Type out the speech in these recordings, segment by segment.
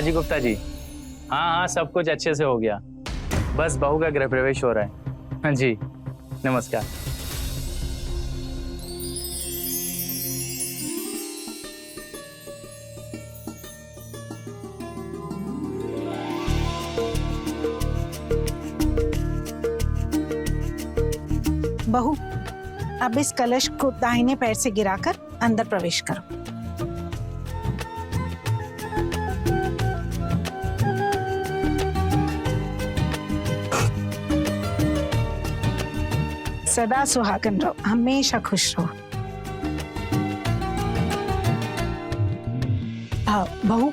जी गुप्ता जी, हाँ हाँ सब कुछ अच्छे से हो गया। बस बहू का गृह प्रवेश हो रहा है। हाँ जी, नमस्कार। बहू, अब इस कलश को दाहिने पैर से गिराकर अंदर प्रवेश करो। सदा सुहागन रहो, हमेशा खुश रहो। बहू,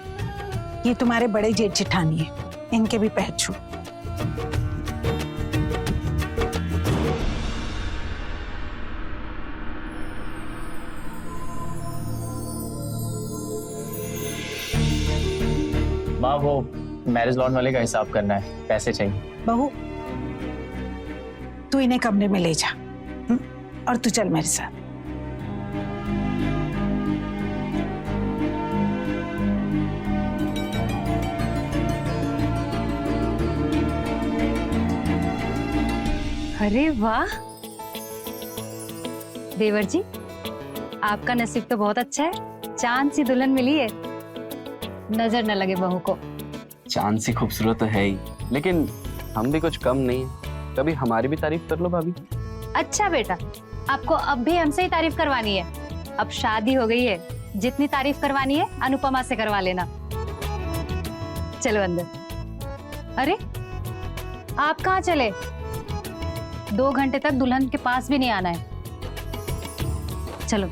ये तुम्हारे बड़े जेठ जेठानी है, इनके भी पैर छू। माँ, वो मैरिज लॉन वाले का हिसाब करना है, पैसे चाहिए। बहू, तू इन्हें कमरे में ले जा, और तू चल मेरे साथ। अरे वाह देवर जी, आपका नसीब तो बहुत अच्छा है, चांद सी दुल्हन मिली है। नजर न लगे बहू को। चांद सी खूबसूरत तो है ही, लेकिन हम भी कुछ कम नहीं है। कभी हमारी भी तारीफ कर लो भाभी। अच्छा बेटा, आपको अब भी हमसे ही तारीफ करवानी है? अब शादी हो गई है, जितनी तारीफ करवानी है अनुपमा से करवा लेना। चलो अंदर। अरे आप कहाँ चले? 2 घंटे तक दुल्हन के पास भी नहीं आना है। चलो।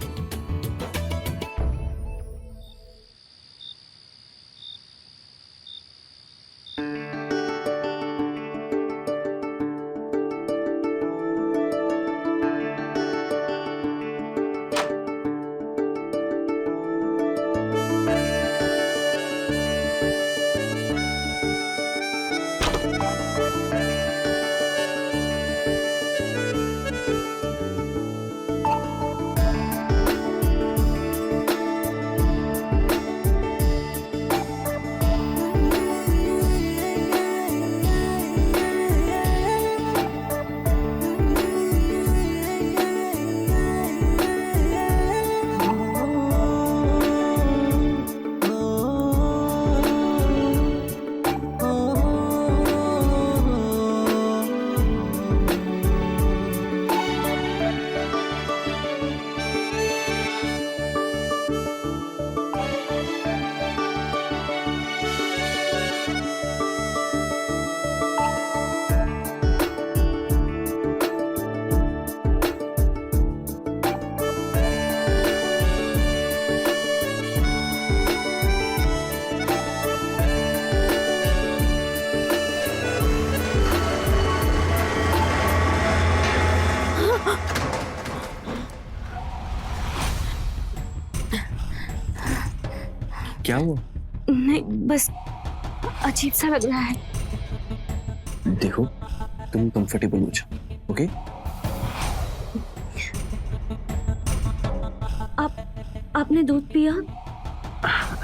क्या हुआ? नहीं, बस अजीब सा लग रहा है। देखो, तुम कंफर्टेबल हो जाओ, ओके? आपने दूध पिया?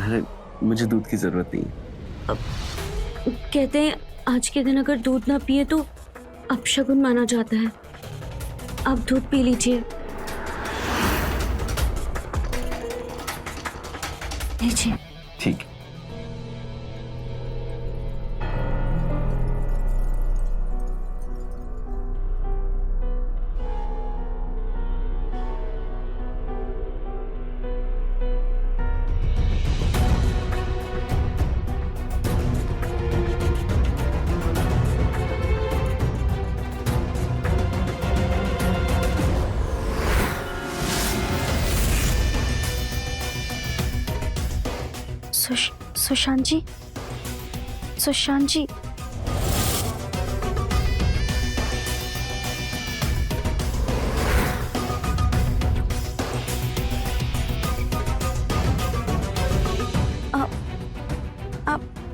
अरे मुझे दूध की जरूरत नहीं है। कहते हैं आज के दिन अगर दूध ना पिए तो अपशगुन माना जाता है। आप दूध पी लीजिए। लीजिए। ठीक। सुशांत जी, सुशांत जी,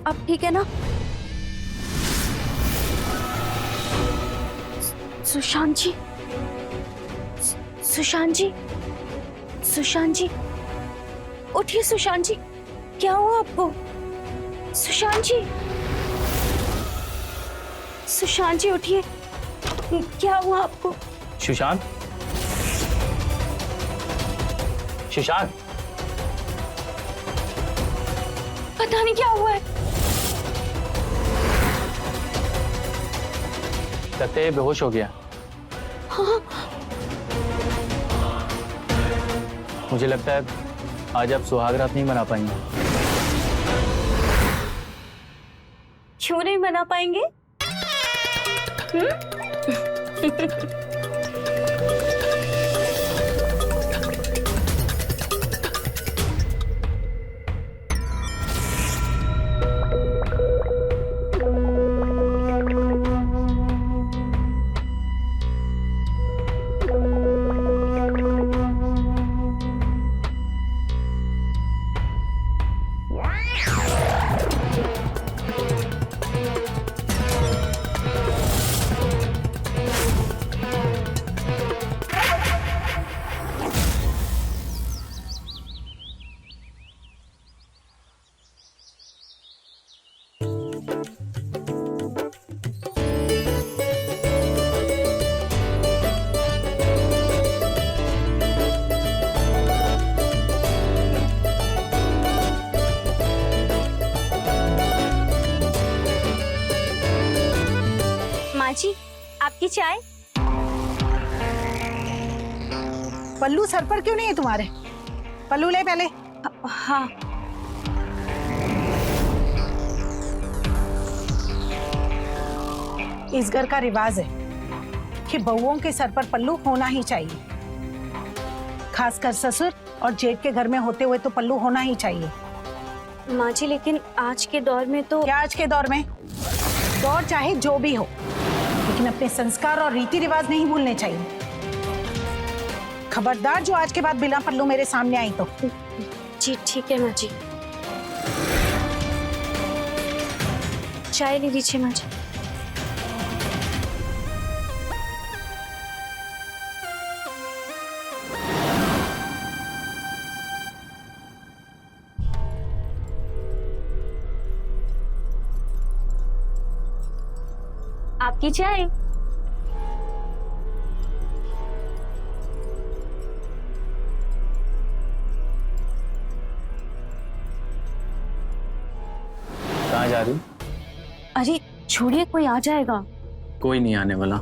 आप ठीक है ना? सुशांत जी, सुशांत जी, सुशांत जी, उठिए सुशांत जी, क्या हुआ आपको? सुशांत जी उठिए, क्या हुआ आपको? सुशांत, सुशांत, पता नहीं क्या हुआ है। लगता है बेहोश हो गया। हाँ, मुझे लगता है आज आप सुहाग रात नहीं मना पाएंगे। क्यों नहीं मना पाएंगे? माँ जी, आपकी चाय। पल्लू सर पर क्यों नहीं है तुम्हारे? पल्लू ले पहले। हाँ, इस घर का रिवाज है कि बहुओं के सर पर पल्लू होना ही चाहिए, खासकर ससुर और जेठ के घर में होते हुए तो पल्लू होना ही चाहिए। माँ जी, लेकिन आज के दौर में तो। क्या आज के दौर में? दौर चाहे जो भी हो, लेकिन अपने संस्कार और रीति रिवाज नहीं भूलने चाहिए। खबरदार जो आज के बाद बिना पल्लू मेरे सामने आई तो। जी ठीक है माँ जी। चाय ले लीजिए माँ जी। आपकी चाय। कहाँ जा रही? अरे छोड़िए, कोई आ जाएगा। कोई नहीं आने वाला।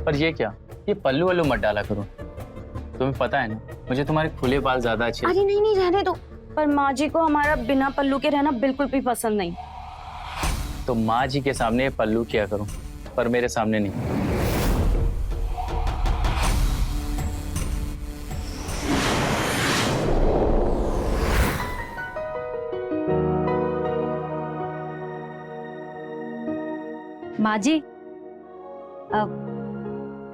पर ये क्या, ये पल्लू वल्लू मत डाला करो। तुम्हें पता है ना, मुझे तुम्हारे खुले बाल ज्यादा अच्छे। अरे नहीं नहीं, रहने दो। पर माँ जी को हमारा बिना पल्लू के रहना बिल्कुल भी पसंद नहीं। तो माँ जी के सामने पल्लू किया करो, पर मेरे सामने नहीं। माँ जी,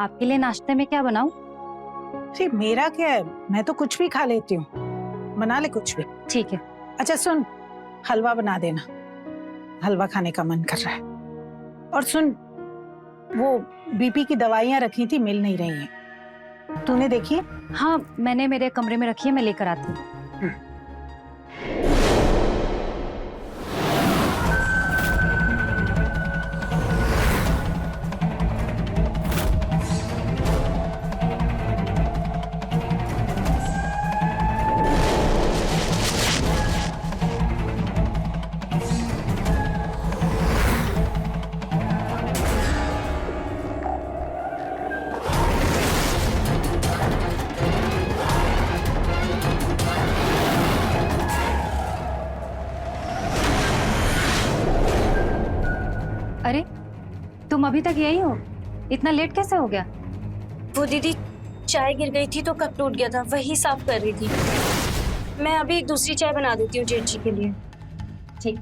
आपके लिए नाश्ते में क्या बनाऊं? अरे मेरा क्या है, मैं तो कुछ भी खा लेती हूँ, बना ले कुछ भी। ठीक है। अच्छा सुन, हलवा बना देना, हलवा खाने का मन कर रहा है। और सुन, वो बीपी की दवाइयाँ रखी थी, मिल नहीं रही हैं, तूने देखी है? हाँ, मैंने मेरे कमरे में रखी है, मैं लेकर आती हूँ। अरे, तुम अभी तक यही हो? इतना लेट कैसे हो गया? वो दीदी, चाय गिर गई थी तो कप टूट गया था, वही साफ कर रही थी। मैं अभी दूसरी चाय बना देती हूँ जेठ जी के लिए। ठीक।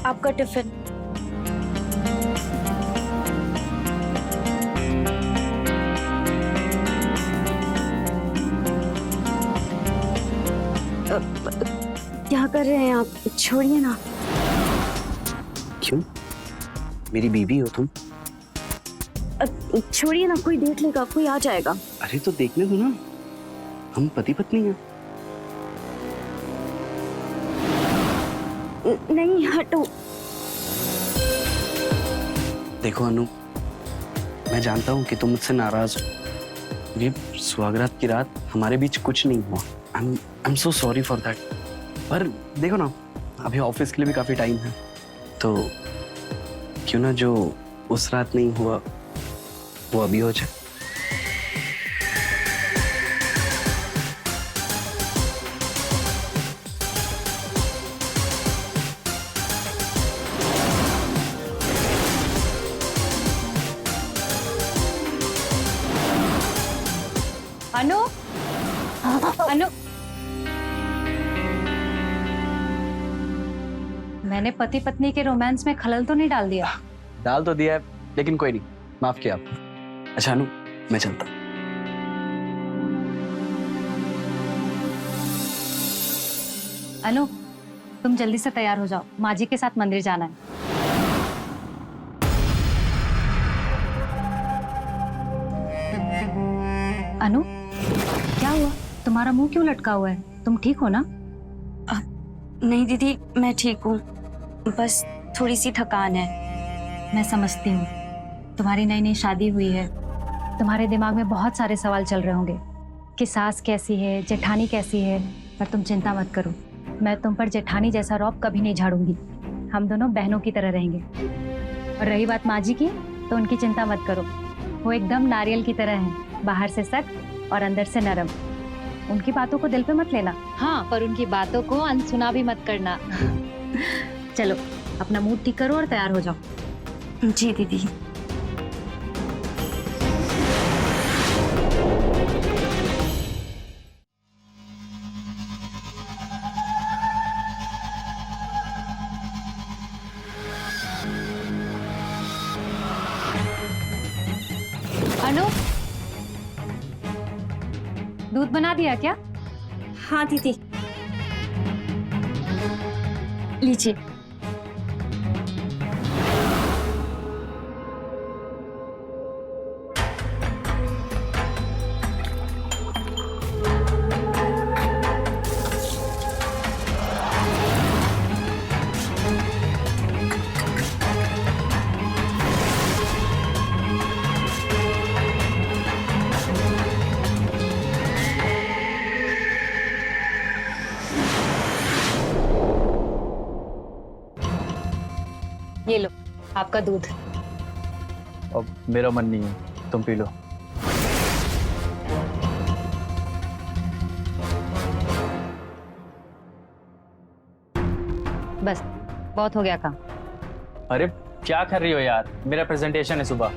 आपका टिफिन। क्या कर रहे हैं आप? छोड़िए ना। क्यों? मेरी बीवी हो तुम। छोड़िए ना, कोई देख लेगा, कोई आ जाएगा। अरे तो देखने दो ना, हम पति पत्नी हैं। नहीं, हटो। देखो अनु, मैं जानता हूँ कि तुम मुझसे नाराज हो। ये सुहागरात की रात हमारे बीच कुछ नहीं हुआ। I am so sorry for that. पर देखो ना, अभी ऑफिस के लिए भी काफी टाइम है, तो क्यों ना जो उस रात नहीं हुआ वो अभी हो जाए। अनु, अनु, मैंने पति पत्नी के रोमांस में खलल तो नहीं डाल दिया? डाल तो दिया है, लेकिन कोई नहीं, माफ किया आप। अच्छा अनु, मैं चलता हूँ। अनु, तुम जल्दी से तैयार हो जाओ, माँ जी के साथ मंदिर जाना है। अनु, क्या हुआ? तुम्हारा मुंह क्यों लटका हुआ है? तुम ठीक हो ना? नहीं दीदी, मैं ठीक हूँ, बस थोड़ी सी थकान है। मैं समझती हूँ, तुम्हारी नई नई शादी हुई है, तुम्हारे दिमाग में बहुत सारे सवाल चल रहे होंगे कि सास कैसी है, जेठानी कैसी है। पर तुम चिंता मत करो, मैं तुम पर जेठानी जैसा रौब कभी नहीं झाड़ूंगी। हम दोनों बहनों की तरह रहेंगे। और रही बात माँ जी की, तो उनकी चिंता मत करो, वो एकदम नारियल की तरह हैं, बाहर से सख्त और अंदर से नरम। उनकी बातों को दिल पे मत लेना, हाँ, पर उनकी बातों को अनसुना भी मत करना। चलो, अपना मूड ठीक करो और तैयार हो जाओ। जी दीदी। अनु, दूध बना दिया क्या? हाँ दीदी, लीजिए। ये लो आपका दूध। अब मेरा मन नहीं है, तुम पी लो। बस, बहुत हो गया काम। अरे क्या कर रही हो यार, मेरा प्रेजेंटेशन है सुबह।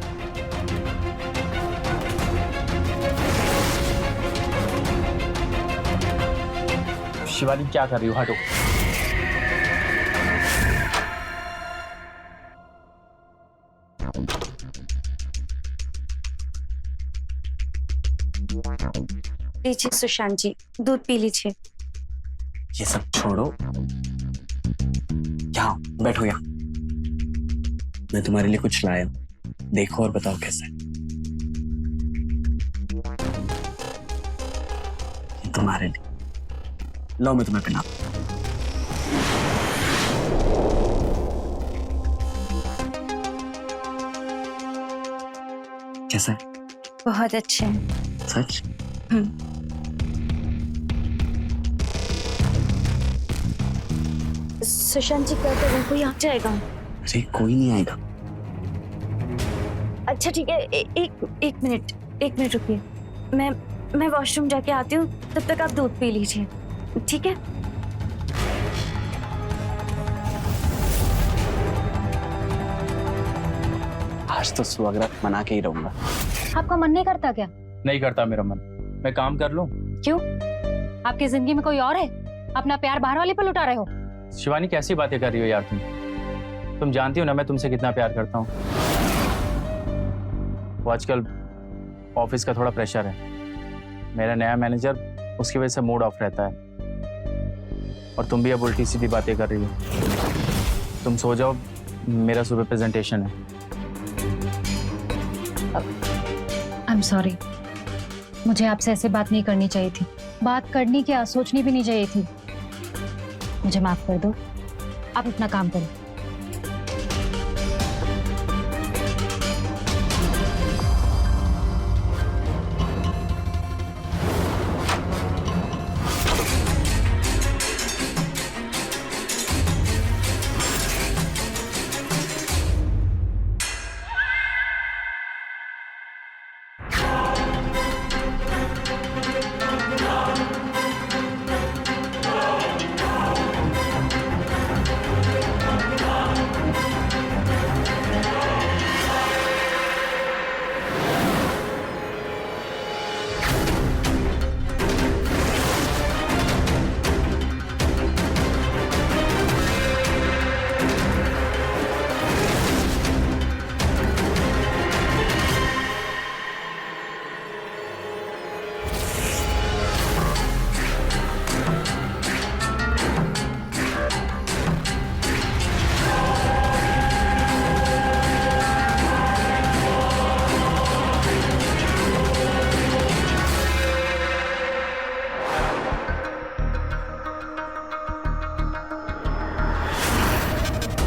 शिवानी क्या कर रही हो, हटो। लीजिए सुशांत जी, दूध पी लीजिए। ये सब छोड़ो, यहाँ बैठो, यहाँ मैं तुम्हारे लिए कुछ लाया हूं, देखो और बताओ कैसा है। ये तुम्हारे लिए, लो मैं तुम्हें पिलाऊं। कैसा है? बहुत अच्छे हैं। सच? सुशांत जी, क्या करूं, कोई आ जाएगा? अरे कोई नहीं आएगा। अच्छा ठीक है, एक मिनट रुकिए, मैं वॉशरूम जाके आती हूँ, तब तक आप दूध पी लीजिए, ठीक है? आज तो सुहागरात मना के ही रहूंगा। आपका मन नहीं करता क्या? नहीं करता मेरा मन, मैं काम कर लूं। क्यों? आपकी जिंदगी में कोई और है? अपना प्यार बाहर वाले पर लुटा रहे हो? शिवानी कैसी बातें कर रही हो यार तुम जानती हो ना मैं तुमसे कितना प्यार करता हूँ। वो आजकल ऑफिस का थोड़ा प्रेशर है, मेरा नया मैनेजर, उसकी वजह से मूड ऑफ रहता है। और तुम भी अब उल्टी सीधी बातें कर रही हो। तुम सो जाओ, मेरा सुबह प्रेजेंटेशन है। आई एम सॉरी, मुझे आपसे ऐसे बात नहीं करनी चाहिए थी। बात करनी क्या, सोचनी भी नहीं चाहिए थी। मुझे माफ कर दो, आप अपना काम करो।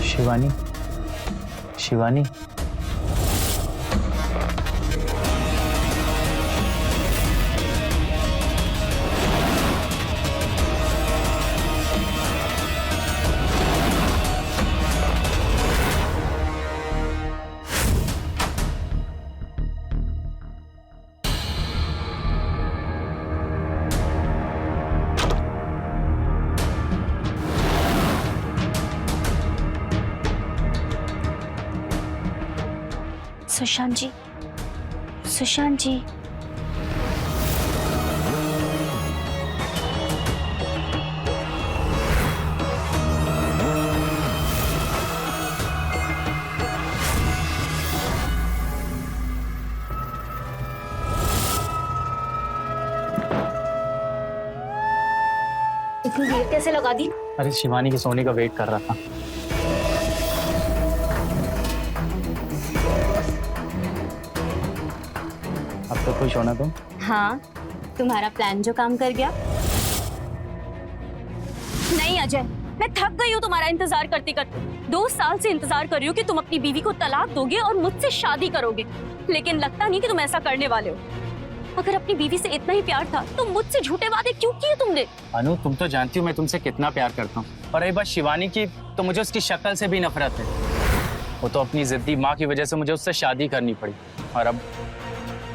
शिवानी, शिवानी, सुशांत जी, सुशांत जी। इतनी देर कैसे लगा दी? अरे शिवानी के सोने का वेट कर रहा था। अब तो खुश होना तुम। हाँ, तुम्हारा प्लान जो काम कर गया। नहीं अजय, मैं थक गई हूँ तुम्हारा इंतजार करते करते। 2 साल से इंतजार कर रही हूँ कि तुम अपनी बीवी को तलाक दोगे और मुझसे शादी करोगे, लेकिन लगता नहीं कि तुम ऐसा करने वाले हो। अगर अपनी बीवी से इतना ही प्यार था तो मुझसे झूठे वादे क्यों किए तुमने? अनु, तुम तो जानती हो मैं तुमसे कितना प्यार करता हूँ। और रही बात शिवानी की, तो मुझे उसकी शक्ल से भी नफरत है। वो तो अपनी जिद्दी माँ की वजह से मुझे उससे शादी करनी पड़ी, और अब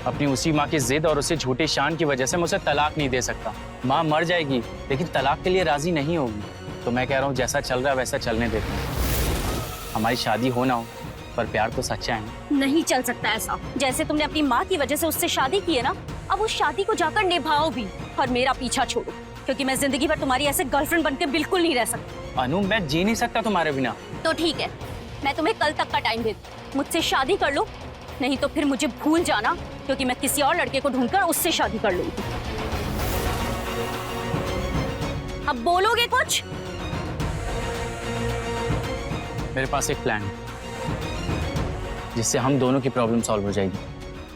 अपनी उसी माँ की जिद और उसी झूठी शान की वजह से मैं उसे तलाक नहीं दे सकता। माँ मर जाएगी लेकिन तलाक के लिए राजी नहीं होगी। तो मैं कह रहा हूँ जैसा चल रहा है वैसा चलने देते हैं। हमारी शादी हो ना हो, पर प्यार तो सच्चा है। नहीं चल सकता ऐसा। जैसे तुमने अपनी माँ की वजह से उससे शादी की है ना, अब उस शादी को जाकर निभाओ भी और मेरा पीछा छोड़ो, क्योंकि मैं जिंदगी भर तुम्हारी ऐसे गर्लफ्रेंड बनकर बिल्कुल नहीं रह सकती। अनु, मैं जी नहीं सकता तुम्हारे बिना। तो ठीक है, मैं तुम्हें कल तक का टाइम देती हूँ। मुझसे शादी कर लो, नहीं तो फिर मुझे भूल जाना, क्योंकि मैं किसी और लड़के को ढूंढकर उससे शादी कर लूंगी। अब बोलोगे कुछ? मेरे पास एक प्लान है जिससे हम दोनों की प्रॉब्लम सॉल्व हो जाएगी।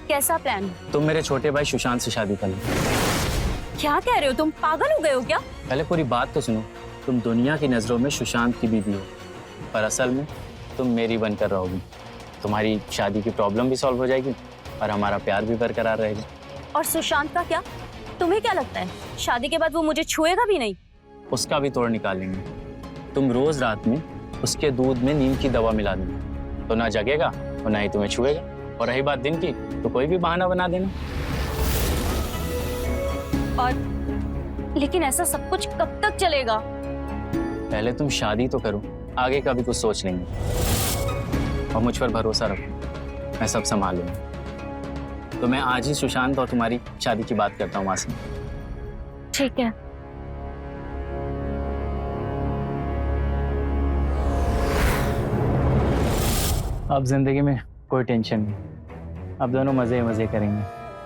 कैसा प्लान? तुम मेरे छोटे भाई सुशांत से शादी कर लो। क्या कह रहे हो तुम? पागल हो गए हो क्या? पहले पूरी बात तो सुनो। तुम दुनिया की नजरों में सुशांत की बीवी हो, पर असल में तुम मेरी बनकर रहोगी। तुम्हारी शादी की प्रॉब्लम भी सॉल्व हो जाएगी और हमारा प्यार भी बरकरार रहेगा। और सुशांत का क्या? तुम्हें क्या लगता है शादी के बाद वो मुझे छुएगा भी नहीं? उसका भी तोड़ निकालेंगे। तुम रोज रात में उसके दूध में नीम की दवा मिला देना, तो ना जगेगा और ना ही तुम्हें छुएगा। और रही बात दिन की, तो कोई भी बहाना बना देना। और लेकिन ऐसा सब कुछ कब तक चलेगा? पहले तुम शादी तो करो, आगे का भी कुछ सोच लेंगे। और मुझ पर भरोसा रखो, मैं सब संभाल लूंगा। तो मैं आज ही सुशांत और तुम्हारी शादी की बात करता हूँ माँ से। ठीक है। अब जिंदगी में कोई टेंशन नहीं, अब दोनों मजे मजे करेंगे।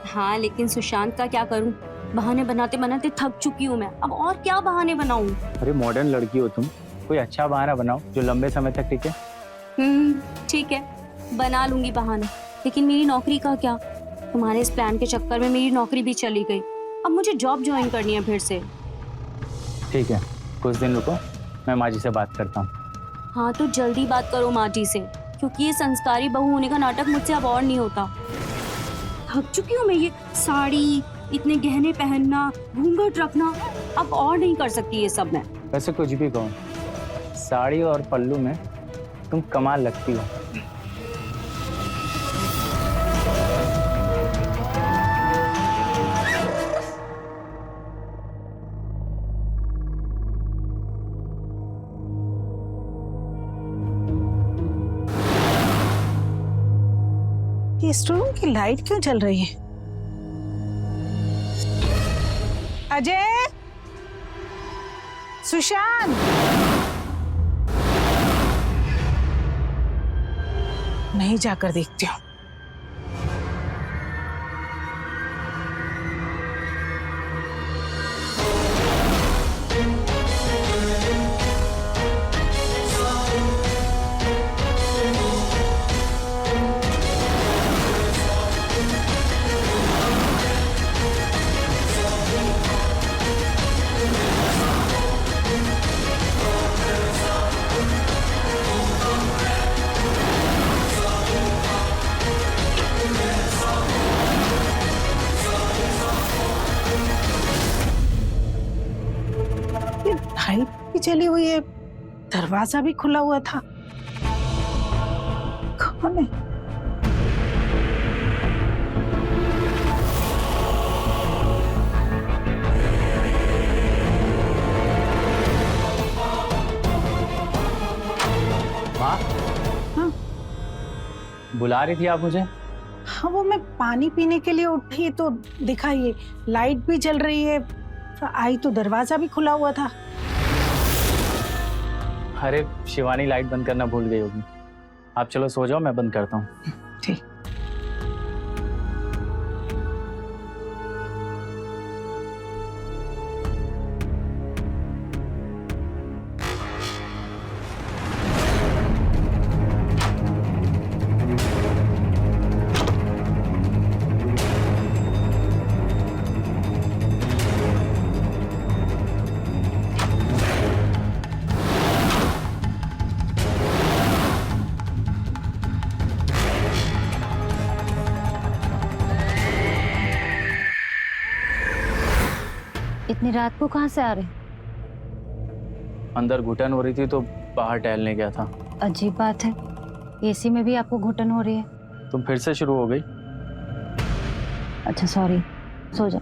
हाँ, लेकिन सुशांत का क्या करूं? बहाने बनाते बनाते थक चुकी हूँ मैं, अब और क्या बहाने बनाऊं? अरे मॉडर्न लड़की हो तुम, कोई अच्छा बहाना बनाओ जो लंबे समय तक टिके। ठीक है, बना लूंगी बहाने, लेकिन मेरी नौकरी का क्या? तुम्हारे इस प्लान के चक्कर में मेरी नौकरी भी चली गई। अब मुझे जॉब ज्वाइन करनी है फिर से। ठीक है, कुछ दिन रुको, मैं माँ जी से बात करता हूँ। हाँ तो जल्दी बात करो माँ जी से, क्योंकि ये संस्कारी बहू होने का नाटक मुझसे अब और नहीं होता। थक चुकी हूँ मैं, ये साड़ी, इतने गहने पहनना, घूंघट रखना, अब और नहीं कर सकती ये सब मैं। वैसे कुछ भी कहो, साड़ी और पल्लू में तुम कमाल लगती हो। ये स्टोर की लाइट क्यों जल रही है? अजय, सुशांत, नहीं जाकर देखती हूँ। लाइट भी जली हुई है, दरवाजा भी खुला हुआ था। कौन है? माँ, हाँ बुला रही थी आप मुझे? हाँ, वो मैं पानी पीने के लिए उठी तो दिखा ये लाइट भी जल रही है, आई तो दरवाजा भी खुला हुआ था। अरे शिवानी लाइट बंद करना भूल गई होगी। आप चलो सो जाओ, मैं बंद करता हूँ। ठीक। इतनी रात को कहाँ से आ रहे? अंदर घुटन हो रही थी तो बाहर टहलने गया था। अजीब बात है, एसी में भी आपको घुटन हो रही है। तुम फिर से शुरू हो गई? अच्छा सॉरी, सो जा।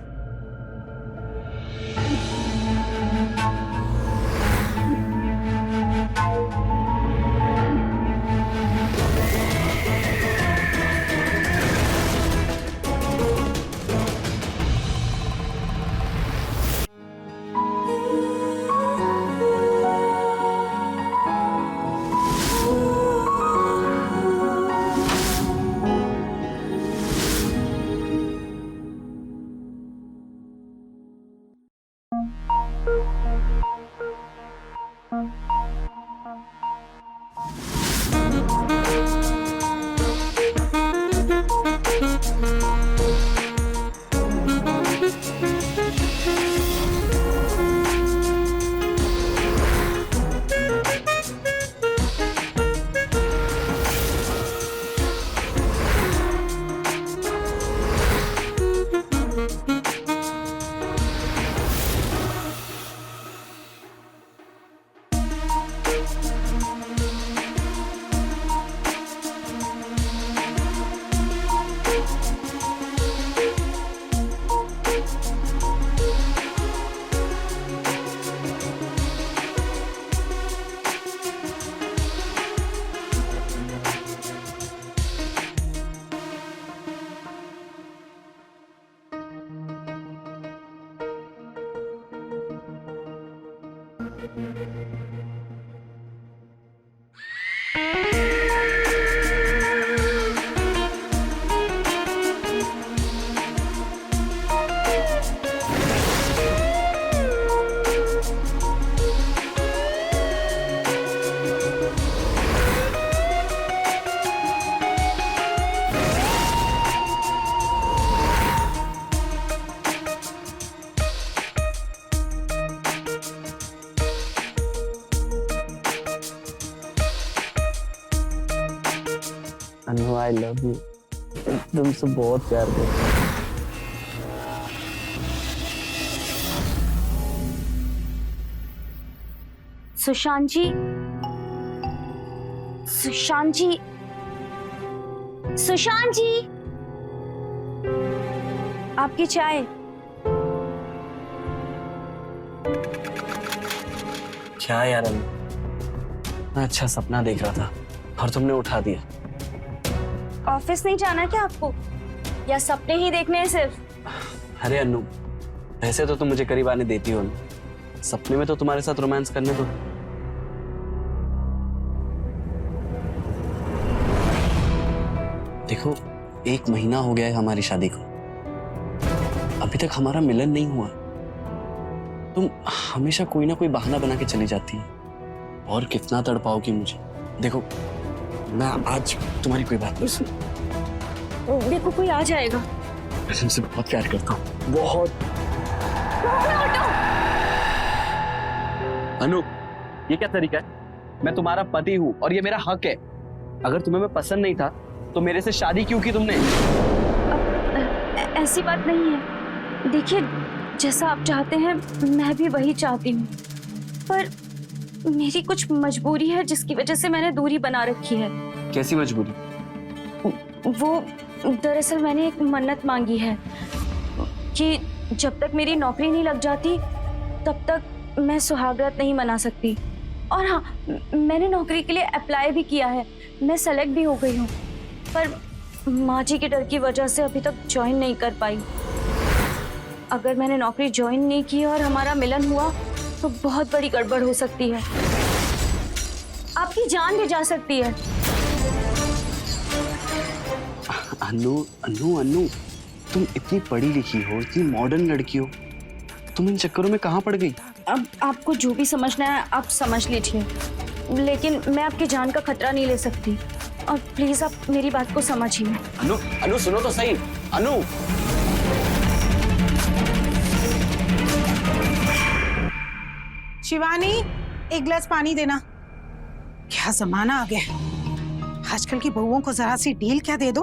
अनु आई लव यू, तुमसे बहुत प्यार करती हूँ। सुशांत जी, सुशांत जी, सुशांत जी, आपकी चाय। क्या यार अनु, मैं अच्छा सपना देख रहा था और तुमने उठा दिया। ऑफिस नहीं जाना क्या आपको, या सपने ही देखने हैं सिर्फ? अरे अनु, वैसे तो तुम मुझे करीब आने देती हो ना, सपने में तो तुम्हारे साथ रोमांस करने दो। देखो, 1 महीना हो गया है हमारी शादी को, अभी तक हमारा मिलन नहीं हुआ। तुम हमेशा कोई ना कोई बहाना बना के चली जाती है और कितना तड़पाओगी मुझे। देखो, मैं आज तुम्हारी कोई बात नहीं सुन। देखो कोई आ जाएगा। मैं तुमसे बहुत प्यार करता हूँ, बहुत। अनु, ये क्या तरीका है? मैं तुम्हारा पति हूँ और ये मेरा हक है। अगर तुम्हें मैं पसंद नहीं था तो मेरे से शादी क्यों की तुमने? ऐसी बात नहीं है। देखिए, जैसा आप चाहते हैं मैं भी वही चाहती हूँ, पर मेरी कुछ मजबूरी है जिसकी वजह से मैंने दूरी बना रखी है। कैसी मजबूरी? वो दरअसल मैंने एक मन्नत मांगी है कि जब तक मेरी नौकरी नहीं लग जाती तब तक मैं सुहागरात नहीं मना सकती। और हाँ, मैंने नौकरी के लिए अप्लाई भी किया है, मैं सेलेक्ट भी हो गई हूँ, पर माँ जी के डर की वजह से अभी तक ज्वाइन नहीं कर पाई। अगर मैंने नौकरी ज्वाइन नहीं की और हमारा मिलन हुआ तो बहुत बड़ी गड़बड़ हो सकती है, आपकी जान भी जा सकती है। अनु अनु अनु, तुम इतनी पढ़ी लिखी हो, इतनी मॉडर्न लड़की हो, तुम इन चक्करों में कहाँ पड़ गई? अब आपको जो भी समझना है आप समझ लीजिए, लेकिन मैं आपकी जान का खतरा नहीं ले सकती, और प्लीज आप मेरी बात को समझिए। अनु अनु, सुनो तो सही। अनु, शिवानी, एक गिलास पानी देना। क्या जमाना आ गया है, आजकल की बहुओं को जरा सी ढील क्या दे दो,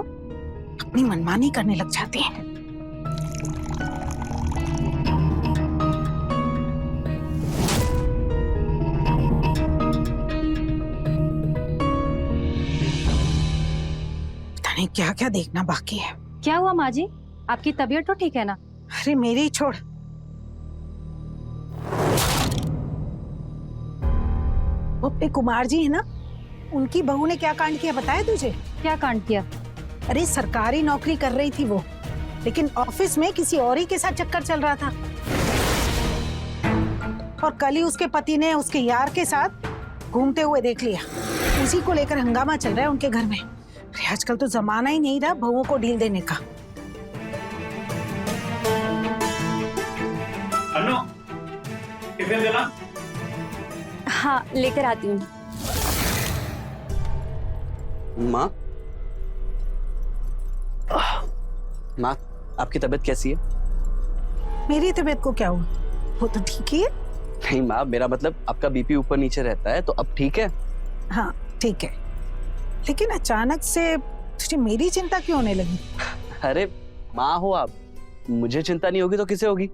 अपनी मनमानी करने लग जाती हैं। पता नहीं क्या क्या देखना बाकी है। क्या हुआ माँ जी, आपकी तबीयत तो ठीक है ना? अरे मेरी ही छोड़, वो अपने कुमार जी है ना, उनकी बहू ने क्या कांड किया बताया तुझे? क्या कांड किया? अरे सरकारी नौकरी कर रही थी वो, लेकिन ऑफिस में किसी और ही के साथ चक्कर चल रहा था, और कल ही उसके पति ने उसके यार के साथ घूमते हुए देख लिया। उसी को लेकर हंगामा चल रहा है उनके घर में। अरे आजकल तो जमाना ही नहीं रहा बहुओं को डील देने का। अनु, टिफिन देना। हाँ, लेकर आती हूँ। माँ, माँ, आपकी तबीयत कैसी है? मेरी तबीयत को क्या हुआ, वो तो ठीक ही है। नहीं माँ, मेरा मतलब आपका बीपी ऊपर नीचे रहता है, तो अब ठीक है? हाँ ठीक है, लेकिन अचानक से तुझे मेरी चिंता क्यों होने लगी? अरे माँ हो आप, मुझे चिंता नहीं होगी तो किसे होगी?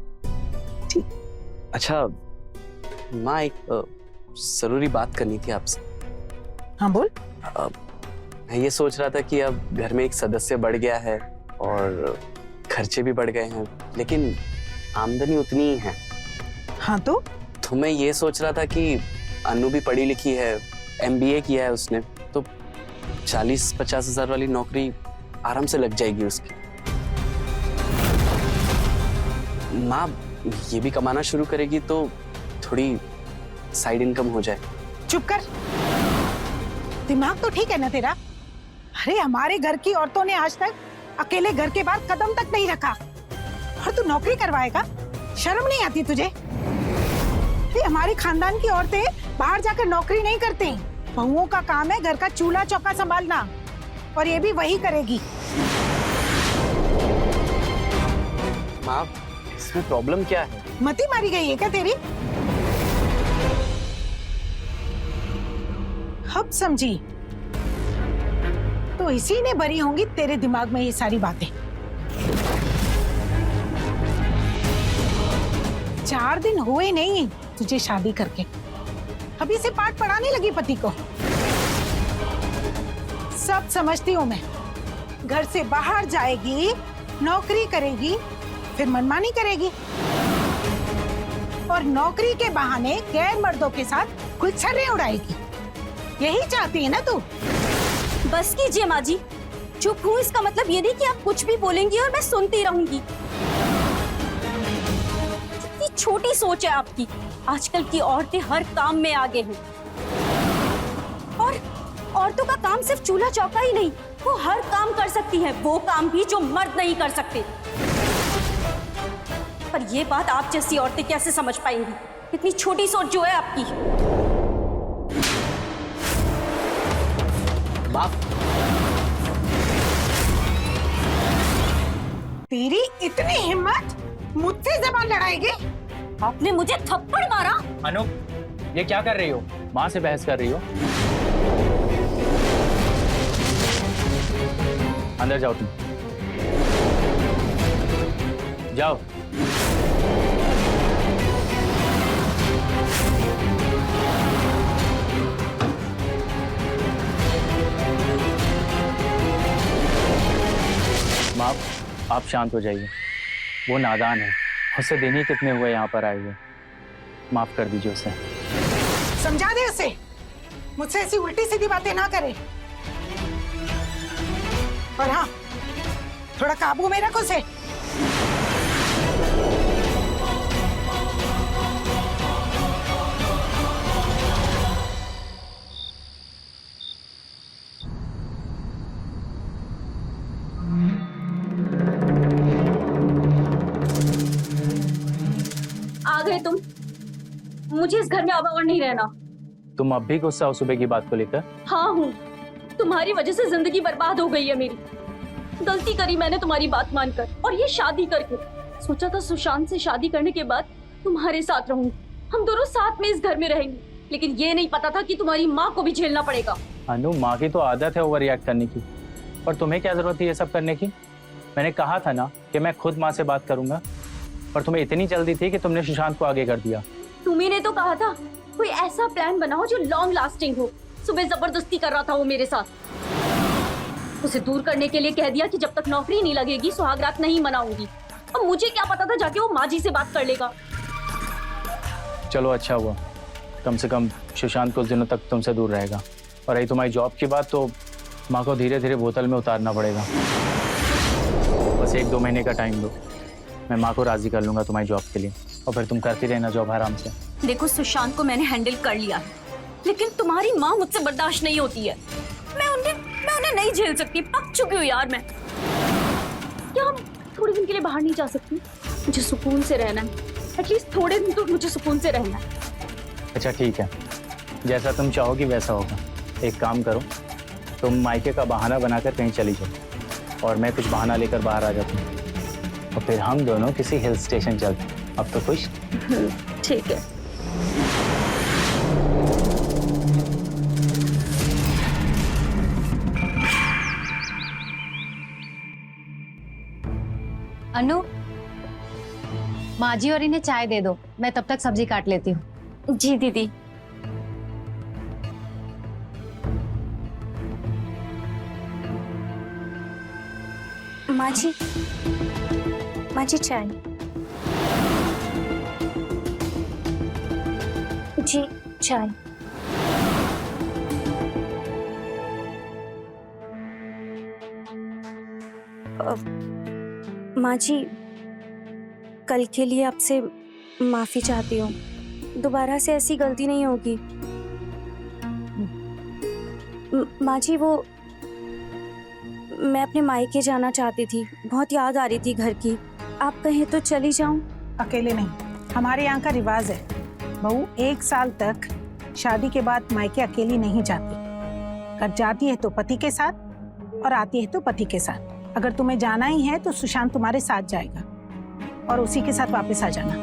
ठीक। अच्छा माँ, एक जरूरी बात करनी थी आपसे। हाँ बोल। मैं ये सोच रहा था कि अब घर में एक सदस्य बढ़ गया है और खर्चे भी बढ़ गए हैं, लेकिन आमदनी उतनी ही है। हाँ तो मैं ये सोच रहा था कि अनु भी पढ़ी लिखी है, MBA किया है उसने, तो 40-50 हजार वाली नौकरी आराम से लग जाएगी उसकी। माँ ये भी कमाना शुरू करेगी तो थोड़ी साइड इनकम हो जाए। चुप कर, दिमाग तो ठीक है ना तेरा? अरे हमारे घर की औरतों ने आज तक अकेले घर के बाहर कदम तक नहीं रखा, और तू नौकरी करवाएगा? शर्म नहीं आती तुझे? हमारे खानदान की औरतें बाहर जाकर नौकरी नहीं करती, बहुओं का काम है घर का चूल्हा चौका संभालना, और ये भी वही करेगी। माँ, इसमें प्रॉब्लम क्या है? मती मारी गई है क्या तेरी? अब समझी? तो इसी ने भरी होंगी तेरे दिमाग में ये सारी बातें। 4 दिन हुए नहीं तुझे शादी करके, अभी से पाठ पढ़ाने लगी पति को। सब समझती हूँ मैं। घर से बाहर जाएगी, नौकरी करेगी, फिर मनमानी करेगी और नौकरी के बहाने गैर मर्दों के साथ गुलछर्रे उड़ाएगी। यही चाहती है ना तू? बस कीजिए माँ जी, चुप हूँ इसका मतलब ये नहीं कि आप कुछ भी बोलेंगी और मैं सुनती रहूंगी। कितनी छोटी सोच है आपकी। आजकल की औरतें हर काम में आगे हैं और औरतों का काम सिर्फ चूल्हा चौका ही नहीं, वो हर काम कर सकती हैं, वो काम भी जो मर्द नहीं कर सकते। पर ये बात आप जैसी औरतें कैसे समझ पाएंगी? इतनी छोटी सोच जो है आपकी। बाप, तेरी इतनी हिम्मत, मुझसे जबान लड़ाएगी? आपने मुझे थप्पड़ मारा। अनु, ये क्या कर रही हो? माँ से बहस कर रही हो? अंदर जाओ तुम, जाओ। माँ, आप शांत हो जाइए। वो नादान है, उससे दिन ही कितने हुए यहाँ पर आए हुए। माफ कर दीजिए उसे। समझा दे उसे, मुझसे ऐसी उल्टी सीधी बातें ना करे। और हाँ, थोड़ा काबू में रखो उसे। आ गए तुम। मुझे इस घर में अब और नहीं रहना। तुम अब भी गुस्सा हो सुबह की बात को लेकर? हाँ हूँ, तुम्हारी वजह से जिंदगी बर्बाद हो गई है मेरी। गलती करी मैंने तुम्हारी बात मानकर और ये शादी करके। सोचा था सुशांत से शादी करने के बाद तुम्हारे साथ रहूंगी, हम दोनों साथ में इस घर में रहेंगे, लेकिन ये नहीं पता था कि तुम्हारी माँ को भी झेलना पड़ेगा। अनु, माँ की तो आदत है ओवर रिएक्ट करने की, पर तुम्हें क्या जरूरत है ये सब करने की? मैंने कहा था ना कि मैं खुद माँ से बात करूंगा, पर तुम्हें इतनी जल्दी थी कि तुमने सुशांत को आगे कर दिया। तुम्ही ने तो कहा था कोई ऐसा प्लान बनाओ जो लॉन्ग लास्टिंग हो। सुबह जबरदस्ती कर रहा था वो मेरे साथ। उसे दूर करने के लिए कह दिया कि जब तक नौकरी नहीं लगेगी सुहागरात नहीं मनाऊंगी। अब मुझे क्या पता था जाके वो माँ जी से बात कर लेगा। चलो अच्छा हुआ, कम से कम सुशांत कुछ दिनों तक तुमसे दूर रहेगा। और रही तुम्हारी जॉब की बात, तो माँ को धीरे धीरे बोतल में उतारना पड़ेगा। बस 1-2 महीने का टाइम दो, मैं माँ को राजी कर लूंगा तुम्हारी जॉब के लिए, और फिर तुम करती रहना जॉब आराम से। देखो, सुशांत को मैंने हैंडल कर लिया है, लेकिन तुम्हारी माँ मुझसे बर्दाश्त नहीं होती है। मैं उन्हें नहीं झेल सकती। पक चुकी हूँ यार मैं। क्या हम थोड़े दिन के लिए बाहर नहीं जा सकती? मुझे सुकून से रहना है, एटलीस्ट थोड़े दिन तो मुझे सुकून से रहना है। अच्छा ठीक है, जैसा तुम चाहोगी वैसा होगा। एक काम करो, तुम मायके का बहाना बनाकर कहीं चली जाओ और मैं कुछ बहाना लेकर बाहर आ जाती हूँ, और फिर हम दोनों किसी हिल स्टेशन चलते हैं। अब तो खुश? ठीक है। अनु, माँ जी और इन्हें चाय दे दो, मैं तब तक सब्जी काट लेती हूँ। जी दीदी। माँ जी चाय। जी चाय। माँ जी, कल के लिए आपसे माफी चाहती हूँ। दोबारा से ऐसी गलती नहीं होगी। माँ जी, वो मैं अपने मायके जाना चाहती थी, बहुत याद आ रही थी घर की। आप कहें तो चली जाऊं? अकेले नहीं, हमारे यहाँ का रिवाज है, बहू 1 साल तक शादी के बाद मायके अकेली नहीं जाती। अगर जाती है तो पति के साथ और आती है तो पति के साथ। अगर तुम्हें जाना ही है तो सुशांत तुम्हारे साथ जाएगा और उसी के साथ वापस आ जाना।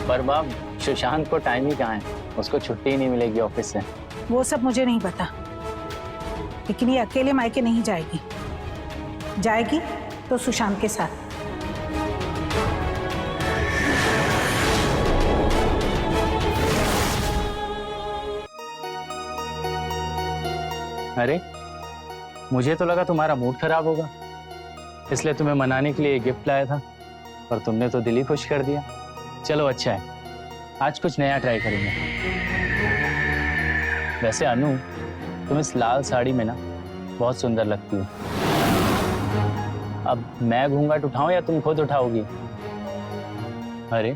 पर बाप, सुशांत को टाइम ही कहाँ है, उसको छुट्टी ही नहीं मिलेगी ऑफिस से। वो सब मुझे नहीं पता, लेकिन ये अकेले मायके नहीं जाएगी, जाएगी तो सुशांत के साथ। अरे मुझे तो लगा तुम्हारा मूड खराब होगा, इसलिए तुम्हें मनाने के लिए गिफ्ट लाया था, पर तुमने तो दिल ही खुश कर दिया। चलो अच्छा है, आज कुछ नया ट्राई करेंगे। वैसे अनु, तुम इस लाल साड़ी में ना बहुत सुंदर लगती हो। अब मैं घूंघट उठाऊं या तुम खुद उठाओगी? अरे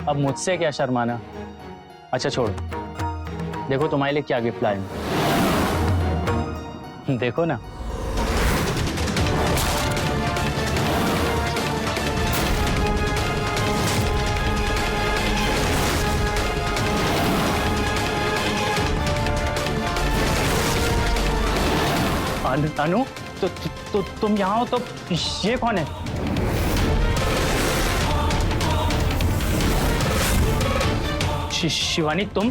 अब मुझसे क्या शर्माना। अच्छा छोड़ो, देखो तुम्हारे लिए क्या गिफ्ट लाए हैं। देखो ना। अनु, तो तुम यहाँ हो तो ये कौन है? शिवानी तुम?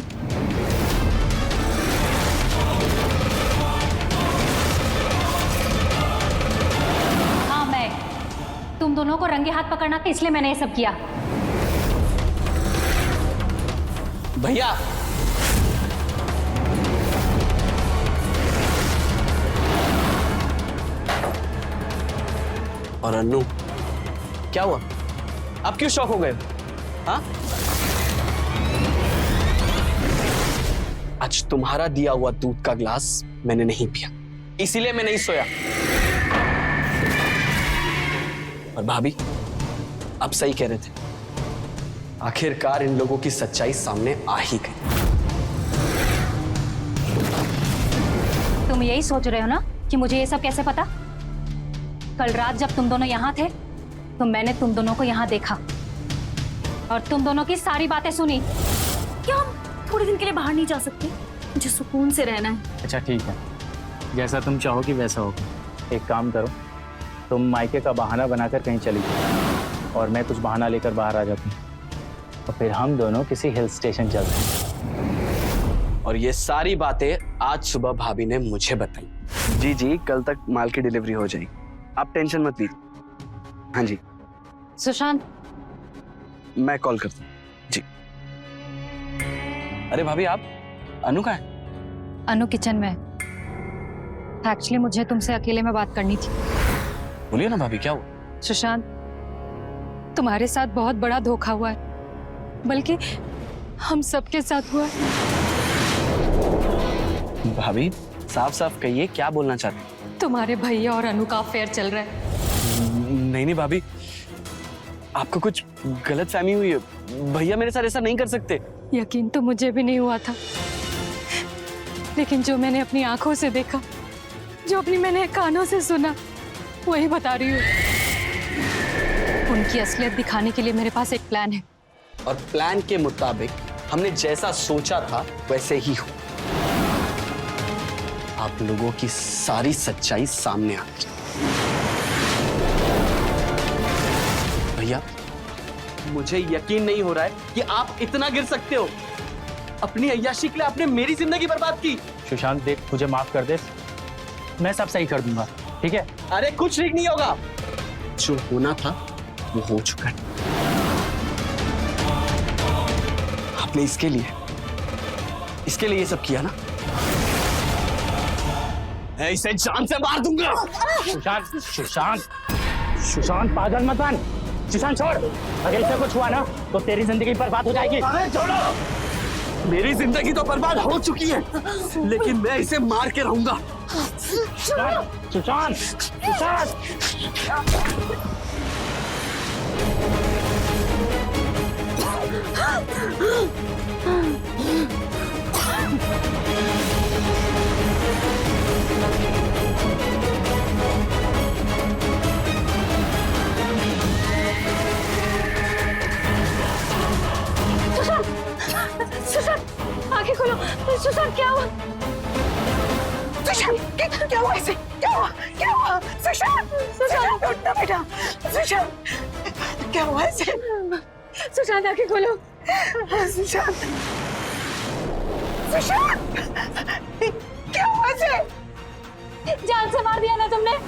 हाँ मैं, तुम दोनों को रंगे हाथ पकड़ना था इसलिए मैंने ये सब किया। भैया और अन्नू, क्या हुआ? आप क्यों शॉक हो गए? हाँ, आज तुम्हारा दिया हुआ दूध का ग्लास मैंने नहीं पिया, इसीलिए मैं नहीं सोया। और भाभी, आप सही कह रहे थे, आखिरकार इन लोगों की सच्चाई सामने आ ही गई। तुम यही सोच रहे हो ना कि मुझे ये सब कैसे पता? कल रात जब तुम दोनों यहाँ थे तो मैंने तुम दोनों को यहाँ देखा और तुम दोनों की सारी बातें सुनी। क्या हम थोड़े दिन के लिए बाहर नहीं जा सकते? मुझे सुकून से रहना है। अच्छा ठीक है, जैसा तुम चाहोगी वैसा होगा। एक काम करो, तुम मायके का बहाना बनाकर कहीं चली जाओ और मैं कुछ बहाना लेकर बाहर आ जाती हूँ, और फिर हम दोनों किसी हिल स्टेशन चलते हैं। और ये सारी बातें आज सुबह भाभी ने मुझे बताई। जी जी, कल तक माल की डिलीवरी हो जाएगी, आप टेंशन मत लीजिए। हाँ जी, सुशांत, मैं कॉल करता हूँ जी। अरे भाभी, आप? अनु कहाँ है? अनु किचन में। एक्चुअली मुझे तुमसे अकेले में बात करनी थी। बोलिए ना भाभी, क्या हुआ? सुशांत, तुम्हारे साथ बहुत बड़ा धोखा हुआ है, बल्कि हम सबके साथ हुआ है। भाभी साफ साफ कहिए, क्या बोलना चाहते हैं? तुम्हारे भैया और अनु का अफेयर चल रहा है। नहीं भाभी, आपको कुछ गलत फहमी हुई है। भैया मेरे साथ ऐसा नहीं कर सकते। यकीन तो मुझे भी नहीं हुआ था, लेकिन जो मैंने अपनी आंखों से देखा, जो अपनी मैंने कानों से सुना, वही बता रही हूँ। उनकी असलियत दिखाने के लिए मेरे पास एक प्लान है। और प्लान के मुताबिक हमने जैसा सोचा था वैसे ही हो। आप लोगों की सारी सच्चाई सामने आ गई। भैया, मुझे यकीन नहीं हो रहा है कि आप इतना गिर सकते हो। अपनी अय्याशी के लिए आपने मेरी जिंदगी बर्बाद की। सुशांत देख, मुझे माफ कर दे, मैं सब सही कर दूंगा, ठीक है? अरे कुछ ठीक नहीं होगा, जो होना था वो हो चुका है। आपने इसके लिए ये सब किया ना? मैं इसे जान से मार दूंगा। सुशांत, सुशांत, सुशांत पागल मत बन। सुशांत छोड़, अगर इससे कुछ हुआ ना तो तेरी जिंदगी बर्बाद हो जाएगी। अरे छोड़ो, मेरी जिंदगी तो बर्बाद हो चुकी है, लेकिन मैं इसे मार के रहूंगा। सुशांत, सुशांत, सुशांत, आंखें खोलो। सुशांत, क्या हुआ? सुशांत, क्या हुआ इसे? क्या हुआ? सुशांत, सुशांत उठना बेटा। सुशांत, क्या हुआ इसे? सुशांत, आंखें खोलो। सुशांत, सुशांत, क्या हुआ इसे? जान से मार दिया ना तुमने।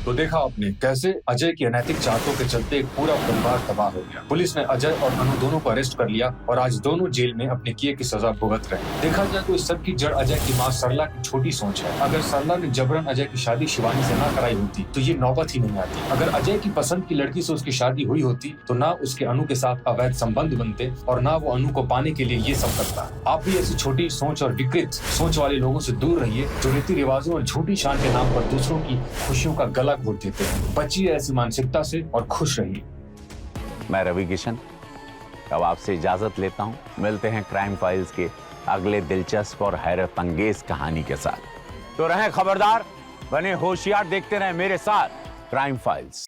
तो देखा आपने कैसे अजय की अनैतिक चाहतों के चलते एक पूरा परिवार तबाह हो गया। पुलिस ने अजय और अनु दोनों को अरेस्ट कर लिया और आज दोनों जेल में अपने किए की सजा भुगत रहे हैं। देखा जाए तो इस सब की जड़ अजय की मां सरला की छोटी सोच है। अगर सरला ने जबरन अजय की शादी शिवानी से ना कराई होती तो ये नौबत ही नहीं आती। अगर अजय की पसंद की लड़की से उसकी शादी हुई होती तो ना उसके अनु के साथ अवैध संबंध बनते और ना वो अनु को पाने के लिए ये सब करता। आप भी ऐसी छोटी सोच और विकृत सोच वाले लोगों से दूर रहिए जो रीति रिवाजों और झूठी शान के नाम पर दूसरों की खुशियों का गला घोट देते हैं। बचिए ऐसी मानसिकता से और खुश रहिए। मैं रवि किशन अब आपसे इजाजत लेता हूं। मिलते हैं क्राइम फाइल्स के अगले दिलचस्प और हैरत अंगेज कहानी के साथ। तो रहें खबरदार, बने होशियार, देखते रहें मेरे साथ क्राइम फाइल्स।